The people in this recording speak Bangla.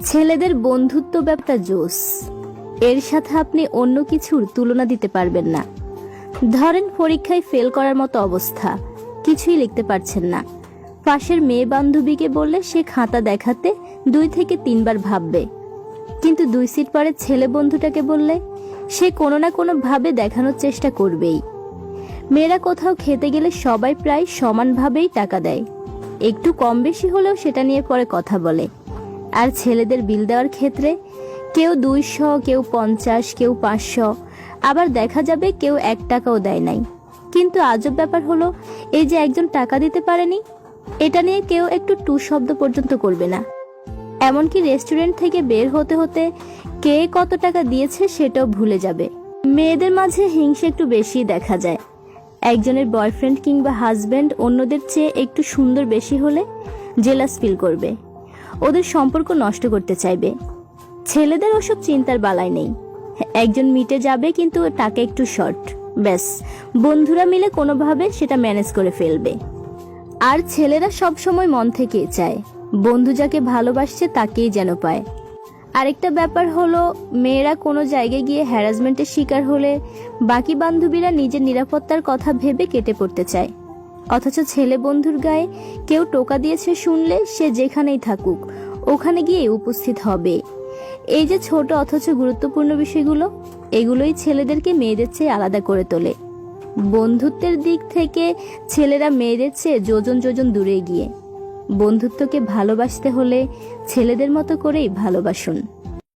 ছেলেদের বন্ধুত্ব ব্যাপারটা জোস, এর সাথে আপনি অন্য কিছুর তুলনা দিতে পারবেন না। ধরেন পরীক্ষায় ফেল করার মতো অবস্থা, কিছুই লিখতে পারছেন না। পাশের মেয়ে বান্ধবীকে বললে সে খাতা দেখাতে 2 থেকে 3 বার ভাববে, কিন্তু 2 সিট পরে ছেলে বন্ধুটাকে বললে সে কোনো না কোনো ভাবে দেখানোর চেষ্টা করবেই। মেয়েরা কোথাও খেতে গেলে সবাই প্রায় সমানভাবেই টাকা দেয়, একটু কম বেশি হলেও সেটা নিয়ে পরে কথা বলে। আর ছেলেদের বিল দেওয়ার ক্ষেত্রে কেউ 200, কেউ 50, কেউ 500, আবার দেখা যাবে কেউ 1 টাকাও দেয় নাই। কিন্তু আজব ব্যাপার হলো, এই যে একজন টাকা দিতে পারেনি, এটা নিয়ে কেউ একটু টু শব্দ পর্যন্ত করবে না। এমনকি রেস্টুরেন্ট থেকে বের হতে হতে কে কত টাকা দিয়েছে সেটাও ভুলে যাবে। মেয়েদের মাঝে হিংসা একটু বেশি দেখা যায়। একজনের বয়ফ্রেন্ড কিংবা হাজব্যান্ড অন্যদের চেয়ে একটু সুন্দর বেশি হলে জেলাস ফিল করবে, ওদের সম্পর্ক নষ্ট করতে চাইবে। ছেলেদের ওসব চিন্তার বালাই নেই। একজন মিটে যাবে কিন্তু টাকা একটু শর্ট, ব্যাস বন্ধুরা মিলে কোনোভাবে সেটা ম্যানেজ করে ফেলবে। আর ছেলেরা সব সময় মন থেকে চায় বন্ধু যাকে ভালোবাসছে তাকেই যেন পায়। আরেকটা ব্যাপার হলো, মেয়েরা কোনো জায়গায় গিয়ে হ্যারাসমেন্টের শিকার হলে বাকি বান্ধবীরা নিজের নিরাপত্তার কথা ভেবে কেটে পড়তে চায়, অথচ ছেলে বন্ধুর গায়ে কেউ টোকা দিয়েছে শুনলে সে যেখানেই থাকুক ওখানে গিয়ে উপস্থিত হবে। এই যে ছোট অথচ গুরুত্বপূর্ণ বিষয়গুলো, এগুলোই ছেলেদেরকে মেয়েদের চেয়ে আলাদা করে তোলে। বন্ধুত্বের দিক থেকে ছেলেরা মেয়েদের চেয়ে যোজন যোজন দূরে গিয়ে। বন্ধুত্বকে ভালোবাসতে হলে ছেলেদের মতো করেই ভালোবাসুন।